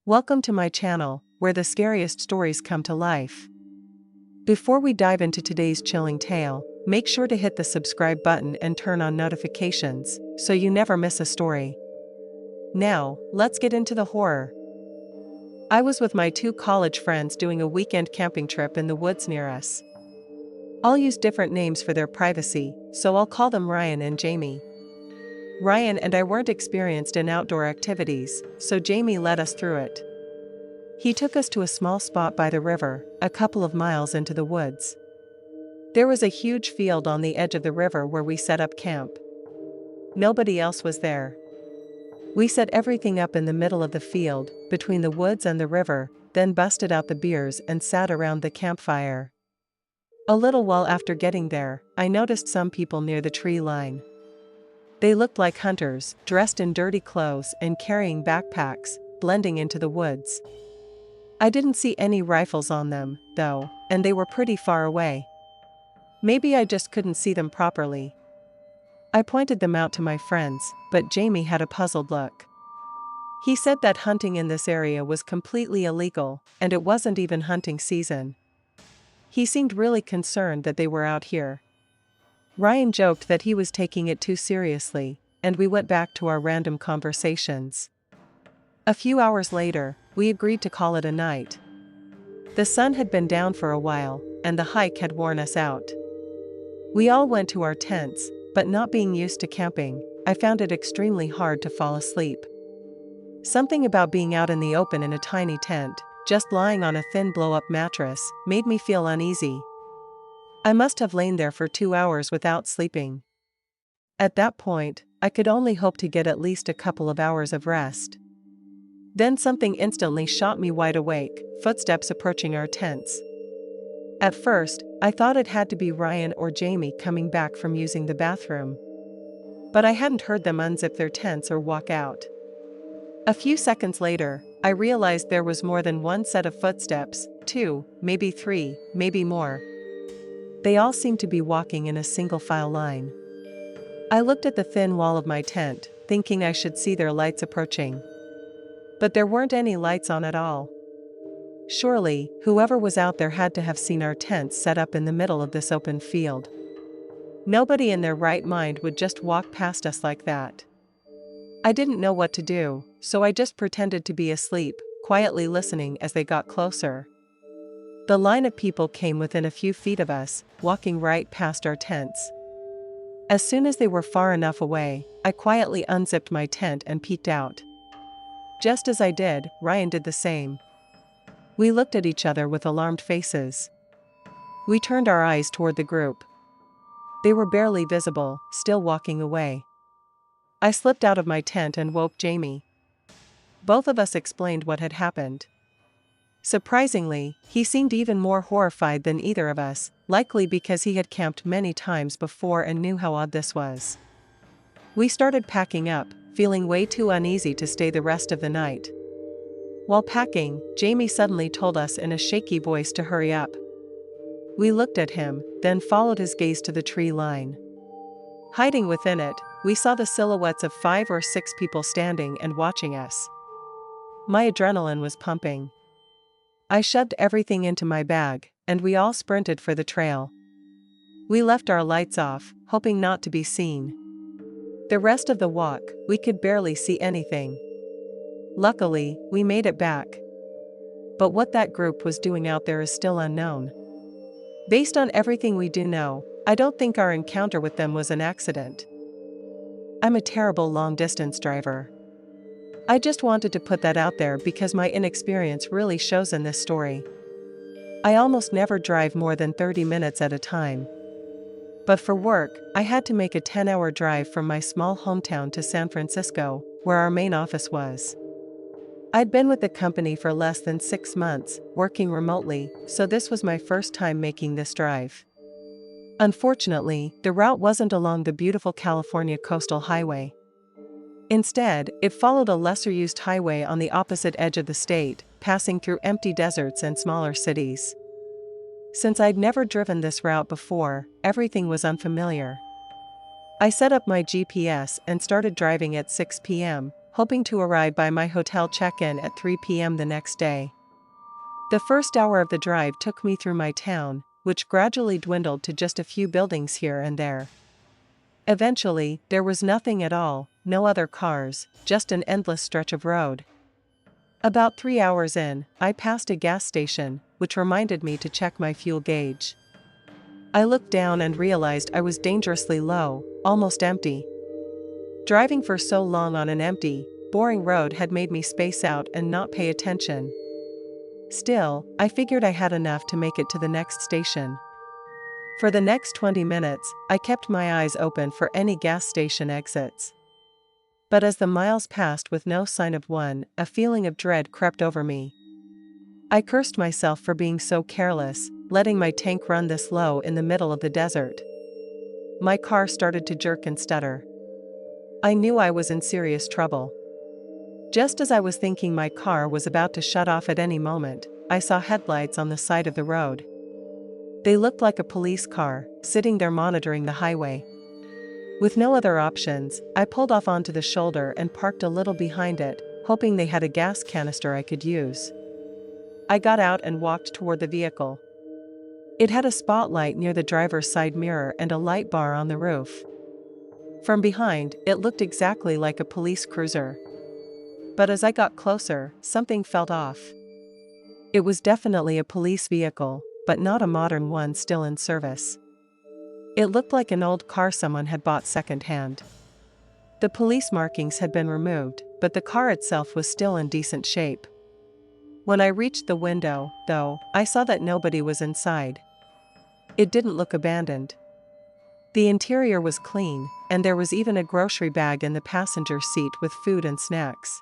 Welcome to my channel, where the scariest stories come to life. Before we dive into today's chilling tale, make sure to hit the subscribe button and turn on notifications, so you never miss a story. Now, let's get into the horror. I was with my two college friends doing a weekend camping trip in the woods near us. I'll use different names for their privacy, so I'll call them Ryan and Jamie. Ryan and I weren't experienced in outdoor activities, so Jamie led us through it. He took us to a small spot by the river, a couple of miles into the woods. There was a huge field on the edge of the river where we set up camp. Nobody else was there. We set everything up in the middle of the field, between the woods and the river, then busted out the beers and sat around the campfire. A little while after getting there, I noticed some people near the tree line. They looked like hunters, dressed in dirty clothes and carrying backpacks, blending into the woods. I didn't see any rifles on them, though, and they were pretty far away. Maybe I just couldn't see them properly. I pointed them out to my friends, but Jamie had a puzzled look. He said that hunting in this area was completely illegal, and it wasn't even hunting season. He seemed really concerned that they were out here. Ryan joked that he was taking it too seriously, and we went back to our random conversations. A few hours later, we agreed to call it a night. The sun had been down for a while, and the hike had worn us out. We all went to our tents, but not being used to camping, I found it extremely hard to fall asleep. Something about being out in the open in a tiny tent, just lying on a thin blow-up mattress, made me feel uneasy. I must have lain there for 2 hours without sleeping. At that point, I could only hope to get at least a couple of hours of rest. Then something instantly shot me wide awake, footsteps approaching our tents. At first, I thought it had to be Ryan or Jamie coming back from using the bathroom. But I hadn't heard them unzip their tents or walk out. A few seconds later, I realized there was more than one set of footsteps, 2, maybe 3, maybe more. They all seemed to be walking in a single file line. I looked at the thin wall of my tent, thinking I should see their lights approaching. But there weren't any lights on at all. Surely, whoever was out there had to have seen our tents set up in the middle of this open field. Nobody in their right mind would just walk past us like that. I didn't know what to do, so I just pretended to be asleep, quietly listening as they got closer. The line of people came within a few feet of us, walking right past our tents. As soon as they were far enough away, I quietly unzipped my tent and peeked out. Just as I did, Ryan did the same. We looked at each other with alarmed faces. We turned our eyes toward the group. They were barely visible, still walking away. I slipped out of my tent and woke Jamie. Both of us explained what had happened. Surprisingly, he seemed even more horrified than either of us, likely because he had camped many times before and knew how odd this was. We started packing up, feeling way too uneasy to stay the rest of the night. While packing, Jamie suddenly told us in a shaky voice to hurry up. We looked at him, then followed his gaze to the tree line. Hiding within it, we saw the silhouettes of 5 or 6 people standing and watching us. My adrenaline was pumping. I shoved everything into my bag, and we all sprinted for the trail. We left our lights off, hoping not to be seen. The rest of the walk, we could barely see anything. Luckily, we made it back. But what that group was doing out there is still unknown. Based on everything we do know, I don't think our encounter with them was an accident. I'm a terrible long-distance driver. I just wanted to put that out there because my inexperience really shows in this story. I almost never drive more than 30 minutes at a time. But for work, I had to make a 10-hour drive from my small hometown to San Francisco, where our main office was. I'd been with the company for less than 6 months, working remotely, so this was my first time making this drive. Unfortunately, the route wasn't along the beautiful California coastal highway. Instead, it followed a lesser-used highway on the opposite edge of the state, passing through empty deserts and smaller cities. Since I'd never driven this route before, everything was unfamiliar. I set up my GPS and started driving at 6 p.m., hoping to arrive by my hotel check-in at 3 p.m. the next day. The first hour of the drive took me through my town, which gradually dwindled to just a few buildings here and there. Eventually, there was nothing at all, no other cars, just an endless stretch of road. About 3 hours in, I passed a gas station, which reminded me to check my fuel gauge. I looked down and realized I was dangerously low, almost empty. Driving for so long on an empty, boring road had made me space out and not pay attention. Still, I figured I had enough to make it to the next station. For the next 20 minutes, I kept my eyes open for any gas station exits. But as the miles passed with no sign of one, a feeling of dread crept over me. I cursed myself for being so careless, letting my tank run this low in the middle of the desert. My car started to jerk and stutter. I knew I was in serious trouble. Just as I was thinking my car was about to shut off at any moment, I saw headlights on the side of the road. They looked like a police car, sitting there monitoring the highway. With no other options, I pulled off onto the shoulder and parked a little behind it, hoping they had a gas canister I could use. I got out and walked toward the vehicle. It had a spotlight near the driver's side mirror and a light bar on the roof. From behind, it looked exactly like a police cruiser. But as I got closer, something felt off. It was definitely a police vehicle, but not a modern one still in service. It looked like an old car someone had bought secondhand. The police markings had been removed, but the car itself was still in decent shape. When I reached the window, though, I saw that nobody was inside. It didn't look abandoned. The interior was clean, and there was even a grocery bag in the passenger seat with food and snacks.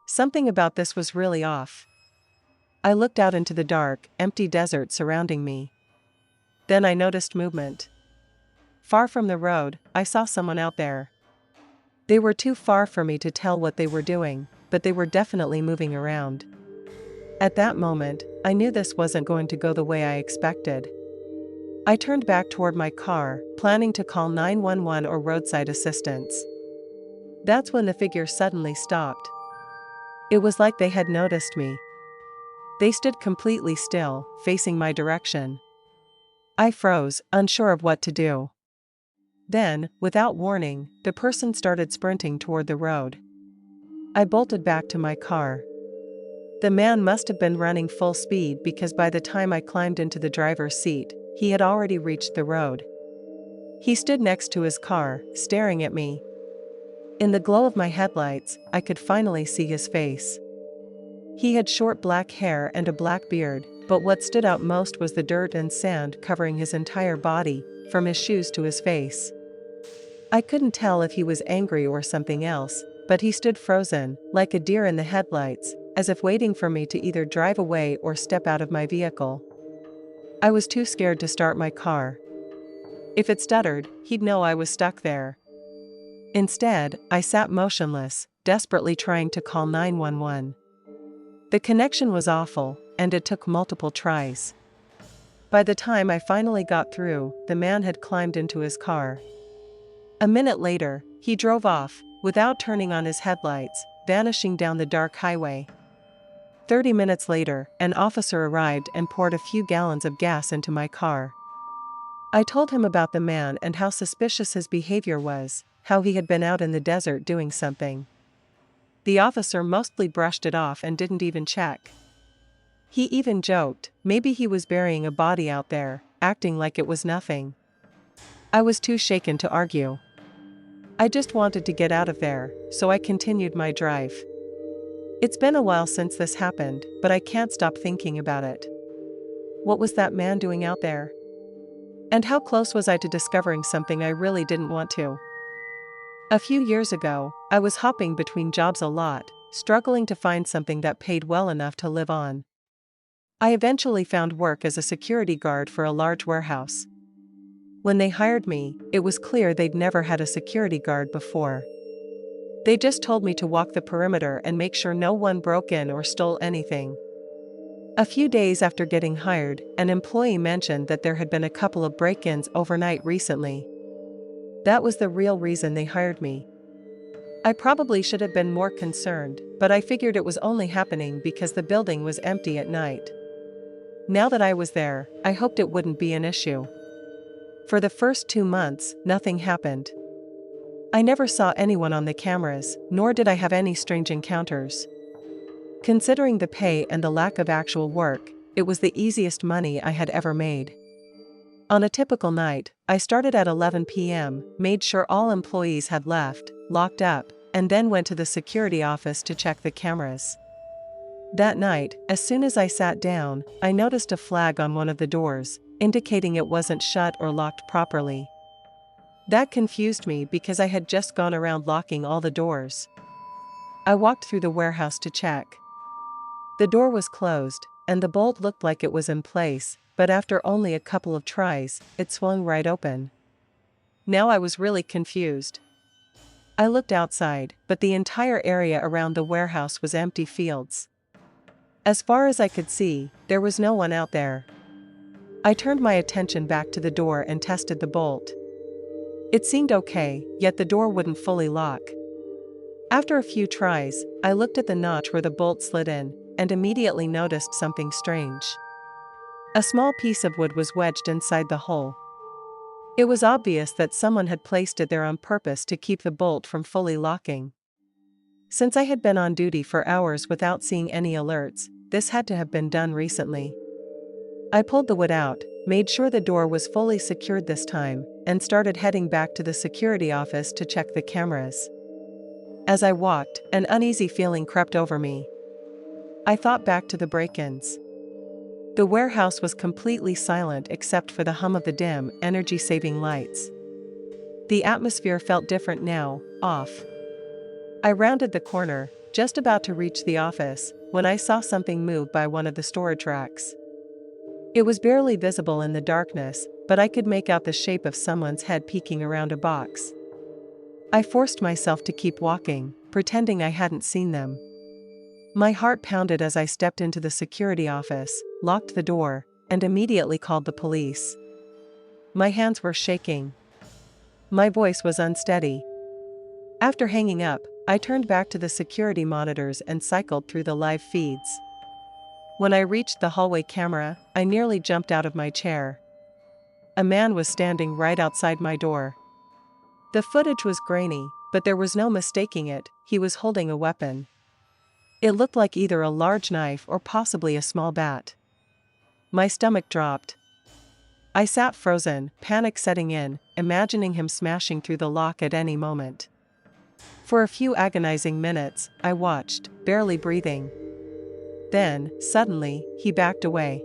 Something about this was really off. I looked out into the dark, empty desert surrounding me. Then I noticed movement. Far from the road, I saw someone out there. They were too far for me to tell what they were doing, but they were definitely moving around. At that moment, I knew this wasn't going to go the way I expected. I turned back toward my car, planning to call 911 or roadside assistance. That's when the figure suddenly stopped. It was like they had noticed me. They stood completely still, facing my direction. I froze, unsure of what to do. Then, without warning, the person started sprinting toward the road. I bolted back to my car. The man must have been running full speed because by the time I climbed into the driver's seat, he had already reached the road. He stood next to his car, staring at me. In the glow of my headlights, I could finally see his face. He had short black hair and a black beard, but what stood out most was the dirt and sand covering his entire body, from his shoes to his face. I couldn't tell if he was angry or something else, but he stood frozen, like a deer in the headlights, as if waiting for me to either drive away or step out of my vehicle. I was too scared to start my car. If it stuttered, he'd know I was stuck there. Instead, I sat motionless, desperately trying to call 911. The connection was awful, and it took multiple tries. By the time I finally got through, the man had climbed into his car. A minute later, he drove off, without turning on his headlights, vanishing down the dark highway. 30 minutes later, an officer arrived and poured a few gallons of gas into my car. I told him about the man and how suspicious his behavior was, how he had been out in the desert doing something. The officer mostly brushed it off and didn't even check. He even joked, maybe he was burying a body out there, acting like it was nothing. I was too shaken to argue. I just wanted to get out of there, so I continued my drive. It's been a while since this happened, but I can't stop thinking about it. What was that man doing out there? And how close was I to discovering something I really didn't want to? A few years ago, I was hopping between jobs a lot, struggling to find something that paid well enough to live on. I eventually found work as a security guard for a large warehouse. When they hired me, it was clear they'd never had a security guard before. They just told me to walk the perimeter and make sure no one broke in or stole anything. A few days after getting hired, an employee mentioned that there had been a couple of break-ins overnight recently. That was the real reason they hired me. I probably should have been more concerned, but I figured it was only happening because the building was empty at night. Now that I was there, I hoped it wouldn't be an issue. For the first 2 months, nothing happened. I never saw anyone on the cameras, nor did I have any strange encounters. Considering the pay and the lack of actual work, it was the easiest money I had ever made. On a typical night, I started at 11 p.m., made sure all employees had left, locked up, and then went to the security office to check the cameras. That night, as soon as I sat down, I noticed a flag on one of the doors, indicating it wasn't shut or locked properly. That confused me because I had just gone around locking all the doors. I walked through the warehouse to check. The door was closed, and the bolt looked like it was in place, but after only a couple of tries, it swung right open. Now I was really confused. I looked outside, but the entire area around the warehouse was empty fields. As far as I could see, there was no one out there. I turned my attention back to the door and tested the bolt. It seemed okay, yet the door wouldn't fully lock. After a few tries, I looked at the notch where the bolt slid in, and immediately noticed something strange. A small piece of wood was wedged inside the hole. It was obvious that someone had placed it there on purpose to keep the bolt from fully locking. Since I had been on duty for hours without seeing any alerts, this had to have been done recently. I pulled the wood out, made sure the door was fully secured this time, and started heading back to the security office to check the cameras. As I walked, an uneasy feeling crept over me. I thought back to the break-ins. The warehouse was completely silent except for the hum of the dim, energy-saving lights. The atmosphere felt different now, off. I rounded the corner, just about to reach the office, when I saw something move by one of the storage racks. It was barely visible in the darkness, but I could make out the shape of someone's head peeking around a box. I forced myself to keep walking, pretending I hadn't seen them. My heart pounded as I stepped into the security office, locked the door, and immediately called the police. My hands were shaking. My voice was unsteady. After hanging up, I turned back to the security monitors and cycled through the live feeds. When I reached the hallway camera, I nearly jumped out of my chair. A man was standing right outside my door. The footage was grainy, but there was no mistaking it, he was holding a weapon. It looked like either a large knife or possibly a small bat. My stomach dropped. I sat frozen, panic setting in, imagining him smashing through the lock at any moment. For a few agonizing minutes, I watched, barely breathing. Then, suddenly, he backed away.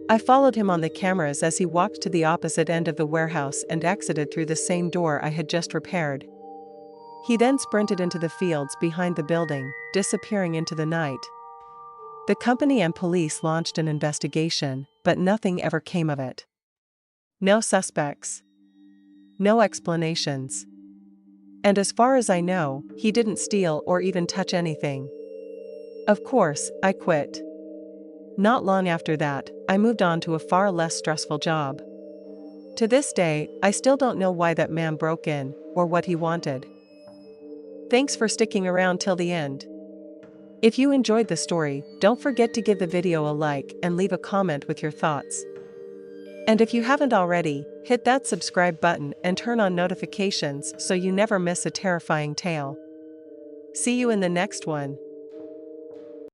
I followed him on the cameras as he walked to the opposite end of the warehouse and exited through the same door I had just repaired. He then sprinted into the fields behind the building, disappearing into the night. The company and police launched an investigation, but nothing ever came of it. No suspects. No explanations. And as far as I know, he didn't steal or even touch anything. Of course, I quit. Not long after that, I moved on to a far less stressful job. To this day, I still don't know why that man broke in, or what he wanted. Thanks for sticking around till the end. If you enjoyed the story, don't forget to give the video a like and leave a comment with your thoughts. And if you haven't already, hit that subscribe button and turn on notifications so you never miss a terrifying tale. See you in the next one.